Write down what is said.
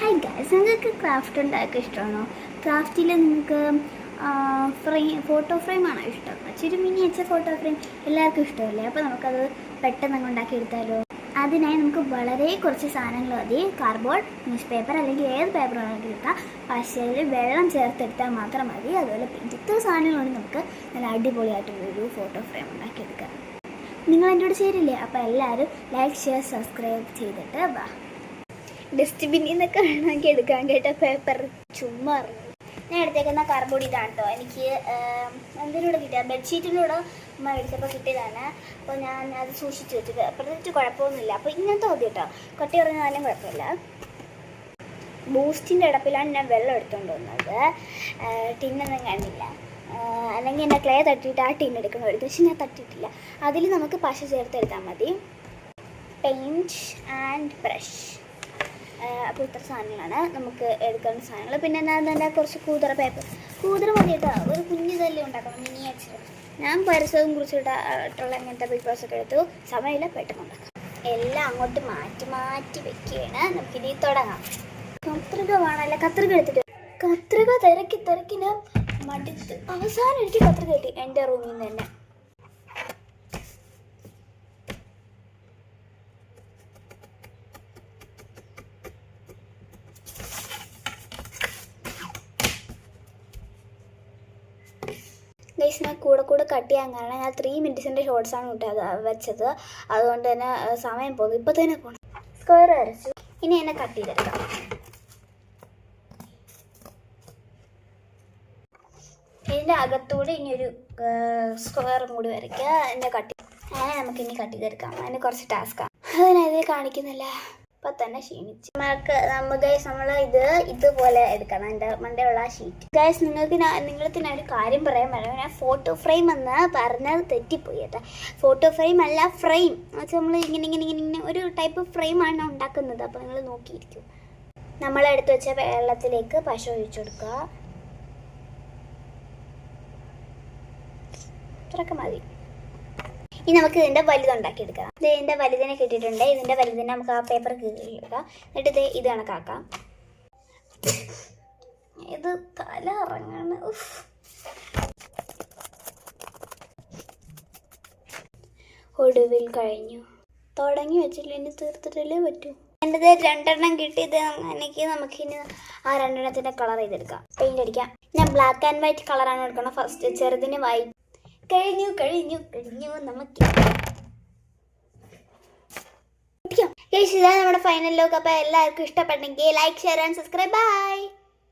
Hi guys, നിങ്ങൾക്ക് craft ഉണ്ടാക്കാൻ ഇഷ്ടമാണോ? ക്രാഫ്റ്റിൽ നിങ്ങൾക്ക് ഫോട്ടോ ഫ്രെയിമാണോ ഇഷ്ടം? ഒരു മിനിയേച്ചർ ഫോട്ടോ ഫ്രെയിം എല്ലാവർക്കും ഇഷ്ടമല്ലേ? അപ്പോൾ നമുക്കത് പെട്ടെന്ന് അങ്ങ് ഉണ്ടാക്കിയെടുത്താലോ? അതിനായി നമുക്ക് വളരെ കുറച്ച് സാധനങ്ങൾ മതി. കാർഡ്ബോർഡ്, ന്യൂസ് പേപ്പർ അല്ലെങ്കിൽ ഏത് പേപ്പർ വേണമെങ്കിലും എടുക്കാം. പശയിൽ വെള്ളം ചേർത്തെടുത്താൽ മാത്രം മതി. അതുപോലെ ഇത്ര സാധനങ്ങളുണ്ട് നമുക്ക് നല്ല അടിപൊളിയായിട്ടുള്ളൊരു ഫോട്ടോ ഫ്രെയിം ഉണ്ടാക്കിയെടുക്കാം. നിങ്ങൾ എൻ്റെ കൂടെ ചേരില്ലേ? അപ്പോൾ എല്ലാവരും ലൈക്ക്, ഷെയർ, സബ്സ്ക്രൈബ് ചെയ്തിട്ട് വാ. ഡസ്റ്റ്ബിന്നിൽ നിന്നൊക്കെ വേണമെങ്കിൽ എടുക്കാൻ കേട്ടോ. പേപ്പർ ചുമ്മാ ഞാൻ എടുത്തേക്കുന്ന കാർഡ്ബോർഡ് ഇതാണ് കേട്ടോ. എനിക്ക് എന്തിലൂടെ കിട്ടിയ ബെഡ്ഷീറ്റിലൂടെ മേടിച്ചപ്പോൾ കിട്ടിയതാണ്. അപ്പോൾ ഞാൻ അത് സൂക്ഷിച്ച് വെച്ചു. പ്രത്യേകിച്ച് കുഴപ്പമൊന്നുമില്ല. അപ്പോൾ ഇങ്ങനത്തെ മതി കേട്ടോ. കട്ടി പറഞ്ഞാലും കുഴപ്പമില്ല. ബൂസ്റ്റിൻ്റെ അടപ്പിലാണ് ഞാൻ വെള്ളം എടുത്തുകൊണ്ട് വന്നത്. ടിന്നൊന്നും കണ്ടില്ല. അല്ലെങ്കിൽ എന്നെ ക്ലേ തട്ടിയിട്ട് ആ ടിൻ എടുക്കണം എടുത്തു. പക്ഷെ ഞാൻ തട്ടിയിട്ടില്ല. അതിൽ നമുക്ക് പശ ചേർത്തെടുത്താൽ മതി. Paint and brush. അപ്പോൾ ഇത്ര സാധനങ്ങളാണ് നമുക്ക് എടുക്കേണ്ട സാധനങ്ങൾ. പിന്നെ എന്താ കുറച്ച് കൂതറ പേപ്പർ. കൂതറ മതി കേട്ടോ. ഒരു കുഞ്ഞു തല്ലി ഉണ്ടാക്കണം, മിനിയേച്ചർ. ഞാൻ പരസ്യവും കുറിച്ചിട്ടുള്ള ഇങ്ങനത്തെ പേപ്പേഴ്സൊക്കെ എടുത്തു. സമയമില്ല, പെട്ടെന്ന് ഉണ്ടാക്കാം. എല്ലാം അങ്ങോട്ട് മാറ്റി വെക്കുകയാണ്. നമുക്കിനി തുടങ്ങാം. കത്രിക വേണമല്ല, കത്രിക എടുത്തിട്ട് കത്രിക തിരക്കിന് മടുത്ത് അവസാനം എനിക്ക് കത്രിക കിട്ടി എൻ്റെ റൂമിൽ നിന്ന് തന്നെ. ഗൈസ്, ഞാൻ കൂടെ കട്ട് ചെയ്യാൻ കാരണം ഞാൻ 3 മിനിറ്റ്സിൻ്റെ ഷോർട്സാണ് വെച്ചത്. അതുകൊണ്ട് തന്നെ സമയം പോകും. ഇപ്പോൾ തന്നെ പോകണം. സ്ക്വയർ വരച്ചു. ഇനി എന്നെ കട്ട് ചെയ്തെടുക്കാം. ഇതിൻ്റെ അകത്തൂടെ ഇനി ഒരു സ്ക്വയർ കൂടി വരയ്ക്കുക. എന്നെ അങ്ങനെ നമുക്കിനി കട്ട് ചെയ്തെടുക്കാം. അതിന് കുറച്ച് ടാസ്ക്കാണ്. അതിനത് കാണിക്കുന്നില്ല. ഇപ്പം തന്നെ ക്ഷീണിച്ചു. നമ്മൾ ഇതുപോലെ എടുക്കണം. എൻ്റെ മണ്ടയുള്ള ഷീറ്റ്. ഗൈസ്, നിങ്ങൾക്ക് ഞാൻ ഒരു കാര്യം പറയാൻ ഞാൻ ഫോട്ടോ ഫ്രെയിം എന്ന് പറഞ്ഞത് തെറ്റിപ്പോയി കേട്ടോ. ഫോട്ടോ ഫ്രെയിം അല്ല, ഫ്രെയിം എന്നുവെച്ചാൽ നമ്മൾ ഇങ്ങനെ ഒരു ടൈപ്പ് ഫ്രെയിമാണ് ഉണ്ടാക്കുന്നത്. അപ്പോൾ നിങ്ങൾ നോക്കിയിരിക്കും. നമ്മളെടുത്ത് വെച്ച വെള്ളത്തിലേക്ക് പശ ഒഴിച്ചു കൊടുക്കുക. ഇത്രയൊക്കെ മതി. ഇനി നമുക്ക് ഇതിൻ്റെ വലുതുണ്ടാക്കിയെടുക്കാം. ഇതിൻ്റെ വലുതിനെ കിട്ടിയിട്ടുണ്ട്. ഇതിൻ്റെ വലുതിനെ നമുക്ക് ആ പേപ്പർ കീറിയെടുക്കാം. എന്നിട്ട് ഇത് കണക്കാക്കാം. ഇത് തല ഇറങ്ങാണ്. ഒടുവിൽ കഴിഞ്ഞു. തുടങ്ങി വെച്ചില്ല, ഇനി തീർത്തിട്ടല്ലേ പറ്റൂ. എൻ്റെ 2 എണ്ണം കിട്ടിയത്. നമുക്കിനി ആ 2 എണ്ണത്തിൻ്റെ കളർ ചെയ്തെടുക്കാം. പെയിൻ്റ് അടിക്കാം. ഞാൻ ബ്ലാക്ക് ആൻഡ് വൈറ്റ് കളറാണ് എടുക്കണം ഫസ്റ്റ്. ചെറുതിന് വൈറ്റ്. കഴിഞ്ഞു നമുക്ക് ഇതാണ് നമ്മുടെ ഫൈനൽ ലുക്ക്. അപ്പോൾ എല്ലാവർക്കും ഇഷ്ടപ്പെട്ടെങ്കിൽ like, share and subscribe. By.